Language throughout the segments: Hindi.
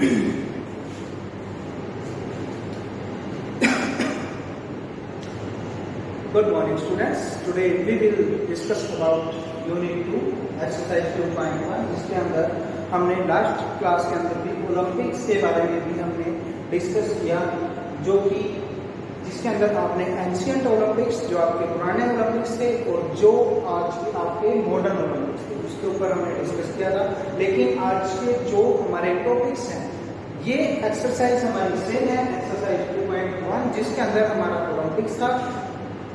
Good morning students. Today we will discuss about Unit 2 Exercise 2.1 जिसके अंदर हमने लास्ट क्लास के अंदर भी ओलंपिक्स के बारे में भी हमने डिस्कस किया, जो कि जिसके अंदर आपने एंशियंट ओलंपिक्स जो आपके पुराने ओलंपिक्स थे और जो आज आपके मॉडर्न ओलंपिक्स थे उसके ऊपर हमने डिस्कस किया था। लेकिन आज के जो हमारे टॉपिक्स हैं ये एक्सरसाइज हमारी सेम है, एक्सरसाइज 2.1 जिसके अंदर हमारा ओलंपिक्स था,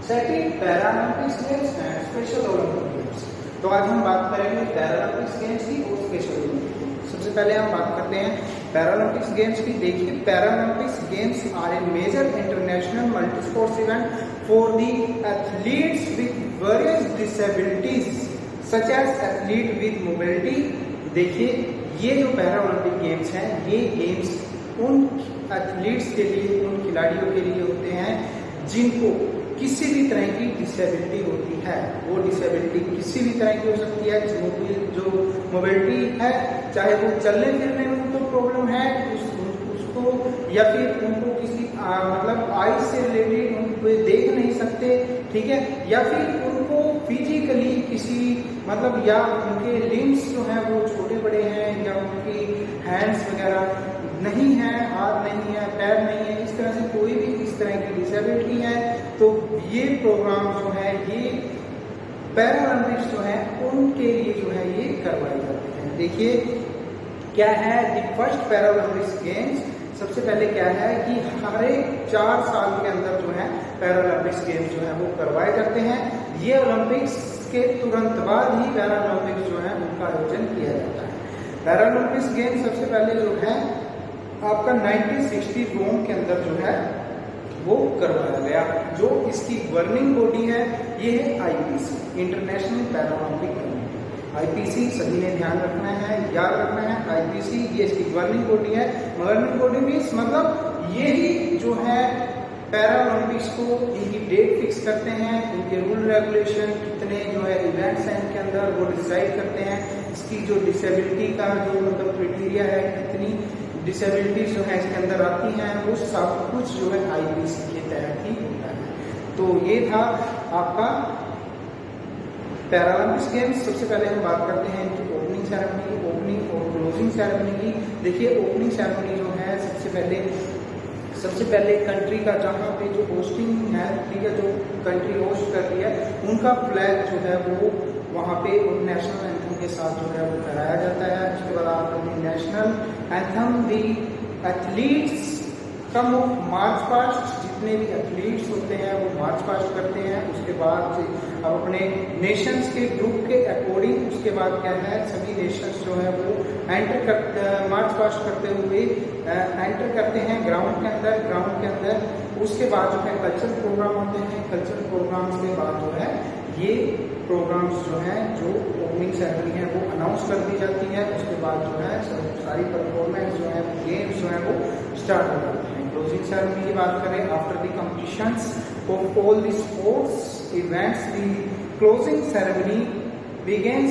second Paralympics games and special Olympic games. तो आज हम बात करेंगे पैरालंपिक्स गेम्स की और स्पेशल ओलंपिक गेम्स। सबसे पहले हम बात करते हैं पैरालंपिक्स गेम्स की। देखिए, Paralympics games are a major international multi sports event for the athletes with various disabilities such as athlete with mobility. देखिए, ये जो पैरालंपिक गेम्स हैं ये गेम्स उन एथलीट्स के लिए, उन खिलाड़ियों के लिए होते हैं जिनको किसी भी तरह की डिसेबिलिटी होती है। वो डिसेबिलिटी किसी भी तरह की हो सकती है, जो मोबिलिटी है, चाहे वो चलने फिरने में उनको प्रॉब्लम है उसको, या फिर उनको किसी मतलब आई से रिलेटेड उनको देख नहीं सकते, ठीक है, या फिर उनको फिजिकली किसी मतलब या उनके लिम्स जो हैं वो छोटे बड़े हैं, या उनकी हैंड्स वगैरह नहीं है, हाथ नहीं है, पैर नहीं है, इस तरह से कोई भी इस तरह की डिसेबिलिटी है तो ये प्रोग्राम जो है, ये पैरालंपिक्स जो है उनके लिए जो है ये करवाए जाते हैं। देखिए क्या है द फर्स्ट पैरालंपिक्स गेम्स। सबसे पहले क्या है कि हर एक 4 साल के अंदर जो है पैरालंपिक्स गेम्स जो है वो करवाए जाते हैं। ये ओलंपिक्स के तुरंत बाद ही पैरालंपिक्स जो है उनका आयोजन किया जाता है। पैरालंपिक्स गेम्स सबसे पहले जो है आपका 1960 रोम के अंदर जो है वो करवाया गया। जो इसकी गवर्निंग बॉडी है ये है IPC, international Paralympic committee. IPC सभी ने ध्यान रखना है, याद रखना है, आईपीसी ये इसकी गवर्निंग बॉडी है। गवर्निंग बॉडी मीन्स मतलब यही जो है पैरालंपिक्स को इनकी डेट फिक्स करते हैं, इनके रूल रेगुलेशन कितने जो है इवेंट्स हैं इनके अंदर वो डिसाइड करते हैं। इसकी जो डिसेबिलिटी का जो मतलब क्राइटेरिया है, कितनी डिसेबिलिटीज जो है इसके अंदर आती हैं, वो सब कुछ जो है आईपीसी के तहत ही होता है। तो ये था आपका पैरालंपिक्स गेम्स। सबसे पहले हम बात करते हैं इनकी ओपनिंग सेरेमनी, ओपनिंग और क्लोजिंग सेरेमनी की। देखिए ओपनिंग सेरेमनी जो है सबसे पहले कंट्री का जहाँ पे जो होस्टिंग है, ठीक है, जो कंट्री होस्ट कर रही है उनका फ्लैग जो है वो वहाँ पे नेशनल एंथम के साथ जो है वो फहराया जाता है। उसके बाद आपको national anthem the athletes come of march past, जितने भी एथलीट्स होते हैं वो मार्च पास्ट करते हैं। उसके बाद अब अपने नेशंस के ग्रुप के अकॉर्डिंग उसके बाद क्या है सभी नेशंस जो है वो मार्च पास्ट करते हुए एंटर करते हैं ग्राउंड के अंदर। उसके बाद जो है कल्चरल प्रोग्राम होते हैं। कल्चरल प्रोग्राम्स के बाद जो है ये प्रोग्राम्स जो हैं, जो ओपनिंग सेरेमनी है वो अनाउंस कर दी जाती है। उसके बाद जो है सारी परफॉर्मेंस जो है, गेम्स जो है वो स्टार्ट हो जाते हैं। क्लोजिंग सेरेमनी की बात करें, after the completions of all the sports events the closing ceremony begins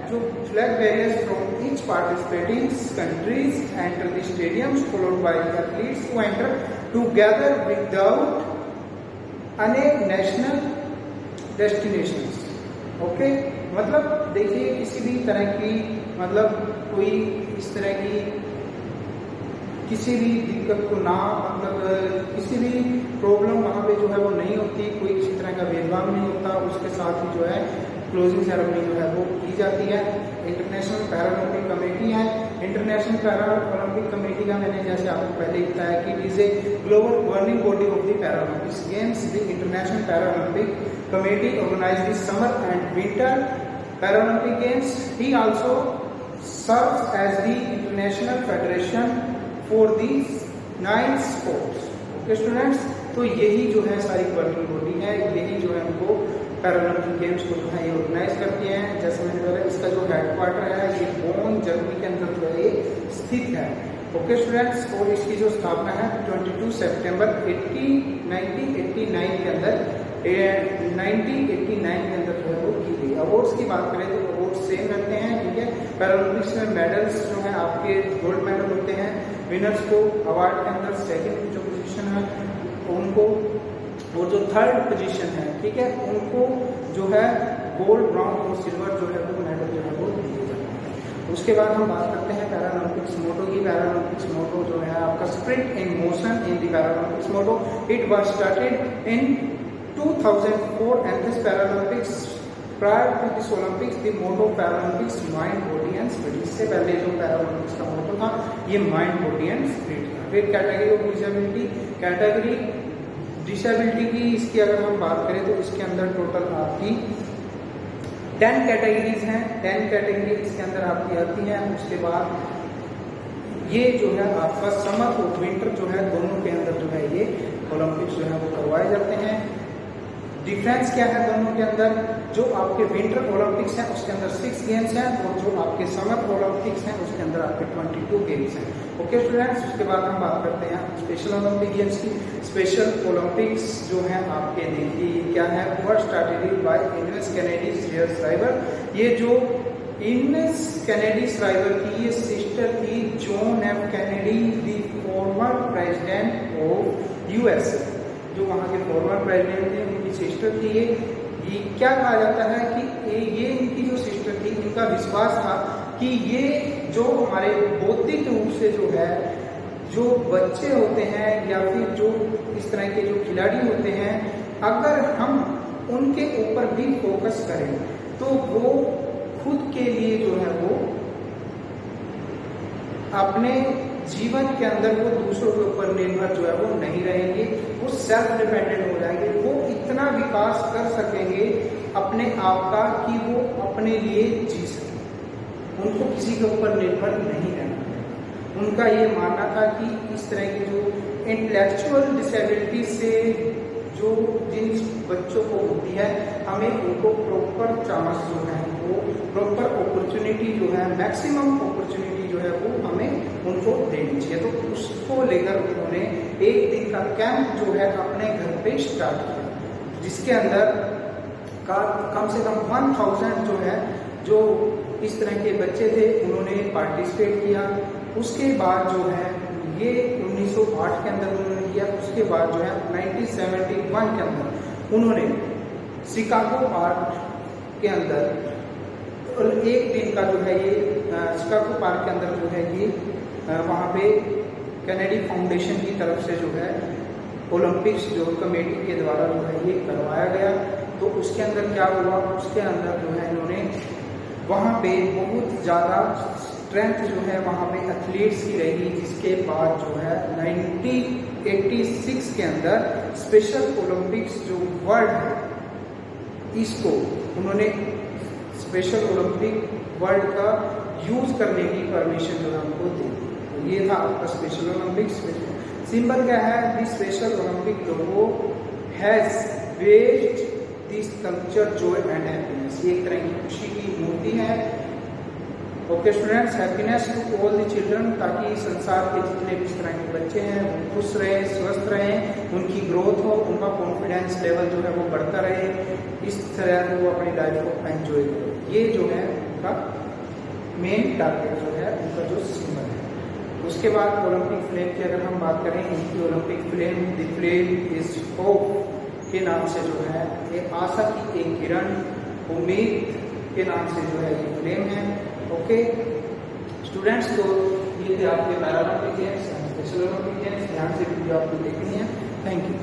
जो flag bearers from each participating countries enter the stadiums followed by the athletes who enter together without any national destinations. Okay, मतलब देखिए किसी भी तरह की मतलब कोई इस तरह की किसी भी दिक्कत को ना मतलब किसी भी प्रॉब्लम वहाँ पे जो है वो नहीं होती, कोई किसी तरह का भेदभाव नहीं होता। उसके साथ ही जो है क्लोजिंग सेरेमनी जो है वो की जाती है। इंटरनेशनल पैरालंपिक कमेटी है। इंटरनेशनल पैरालंपिक कमेटी का मैंने जैसे आपको पहले ही बताया कि it is a global governing body of the Paralympics games. The International Paralympic Committee organize the summer and winter Paralympic games. He also serves as the international federation for the 9 sports. Okay students, तो यही जो है सारी गवर्निंग बॉडी है, यही जो है उनको पैरालंपिक गेम्स को जो है ये ऑर्गेनाइज करती हैं। जैसे मैंने बोला इसका जो हेडक्वार्टर है ये बोन जर्मनी के अंदर जो है ये स्थित है। ओके स्टूडेंट्स, और इसकी जो स्थापना है 22 सितंबर 1989 के अंदर जो है वो की गई। अब अवार्ड्स की बात करें तो अवार्ड सेम रहते हैं, ठीक है। पैरालंपिक्स में मेडल्स जो है आपके गोल्ड मेडल होते हैं, विनर्स को अवार्ड के अंदर सेकंड जो पोजीशन है उनको, और जो थर्ड पोजीशन है, ठीक है, उनको जो है गोल्ड, ब्रॉन्ज और सिल्वर जो है वो मेडल जो है वो दिए जाते हैं। उसके बाद हम बात करते हैं पैरालंपिक्स मोटो की। पैरालंपिक्स मोटो जो है आपका spirit in motion in the Paralympics motto, it was started in 2004 and this Paralympics prior to this Olympics the motto Paralympics mind body and spirit। इससे पहले जो पैरालंपिक्स का मोटो था ये माइंड बॉडी एंड स्पिरिट था। फिर category of disability, category disability की इसकी अगर हम बात करें तो इसके अंदर टोटल आपकी 10 कैटेगरीज हैं, 10 कैटेगरी इसके अंदर आपकी आती हैं। उसके बाद ये जो है आपका समर और विंटर जो है दोनों के अंदर जो है ये ओलंपिक्स जो है वो करवाए जाते हैं। डिफरेंस क्या है दोनों के अंदर, जो आपके विंटर ओलंपिक्स हैं उसके अंदर 6 गेम्स हैं और जो आपके समर ओलंपिक्स हैं उसके अंदर आपके 22 गेम्स हैं। ओके स्टूडेंट्स, उसके बाद हम बात करते हैं स्पेशल ओलंपिक गेम्स की। स्पेशल ओलंपिक्स जो है आपके देखिए क्या है, were started by Eunice Kennedy Shriver. ये जो इग्नेस कैनेडी श्राइवर की ये सिस्टर थी John F Kennedy, the former president of USA, जो वहाँ के फॉर्मर प्रेसिडेंट थे उनकी सिस्टर थी। ये क्या कहा जाता है कि ये इनकी जो सिस्टर थी इनका विश्वास था कि ये जो हमारे बौद्धिक रूप से जो है जो बच्चे होते हैं या फिर जो इस तरह के जो खिलाड़ी होते हैं, अगर हम उनके ऊपर भी फोकस करें तो वो खुद के लिए जो है वो अपने जीवन के अंदर वो दूसरों के ऊपर निर्भर जो है वो नहीं रहेंगे, वो सेल्फ डिपेंडेंट हो जाएंगे। वो इतना विकास कर सकेंगे अपने आप का कि वो अपने लिए जी सकें, उनको किसी के ऊपर निर्भर नहीं रहना। उनका ये मानना था कि इस तरह की जो इंटेलेक्चुअल डिसेबिलिटी से जो जिन बच्चों को होती है, हमें उनको प्रॉपर चांस जो है वो प्रॉपर अपॉर्चुनिटी जो है, मैक्सिमम अपॉर्चुनिटी जो है वो हमें उनको देनी चाहिए। तो उसको लेकर उन्होंने एक दिन का कैंप जो है अपने घर पे स्टार्ट किया, जिसके अंदर कम से कम 1000 जो है जो इस तरह के बच्चे थे उन्होंने पार्टिसिपेट किया। उसके बाद जो है ये 1908 के अंदर उन्होंने किया। उसके बाद जो है 1971 के अंदर उन्होंने शिकागो पार्क के अंदर और एक दिन का जो है ये शिकागो पार्क के अंदर जो है ये वहाँ पे कैनेडी फाउंडेशन की तरफ से जो है ओलंपिक्स जो कमेटी के द्वारा जो है ये करवाया गया। तो उसके अंदर क्या हुआ, उसके अंदर जो है इन्होंने वहाँ पे बहुत ज़्यादा स्ट्रेंथ जो है वहाँ पे एथलीट्स की रही, जिसके बाद जो है 1986 के अंदर स्पेशल ओलंपिक्स जो वर्ल्ड है इसको उन्होंने स्पेशल ओलंपिक वर्ल्ड का यूज करने की परमिशन जो है हमको दी। तो ये था आपका स्पेशल ओलंपिक्स। सिंबल क्या है, the special Olympic logo has west this culture joy and happiness. ये एक तरह की खुशी की मूर्ति है। Okay students, happiness to all the children, ताकि संसार के जितने भी इस तरह के बच्चे हैं वो खुश रहें, स्वस्थ रहें, उनकी ग्रोथ हो, उनका कॉन्फिडेंस लेवल जो है वो बढ़ता रहे, इस तरह वो अपनी लाइफ को एंजॉय करें। ये जो है उनका मेन टारगेट जो है उनका जो सिंबल है। उसके बाद ओलंपिक फ्लेम की अगर हम बात करें, इनकी Olympic flame the flame is hope के नाम से जो है ये आशा की एक किरण, उम्मीद के नाम से जो है ये फ्लेम है। ओके स्टूडेंट्स, तो ये थे आपके Paralympic games, special Olympic games, ध्यान से वीडियो आपको देखनी है। Thank you.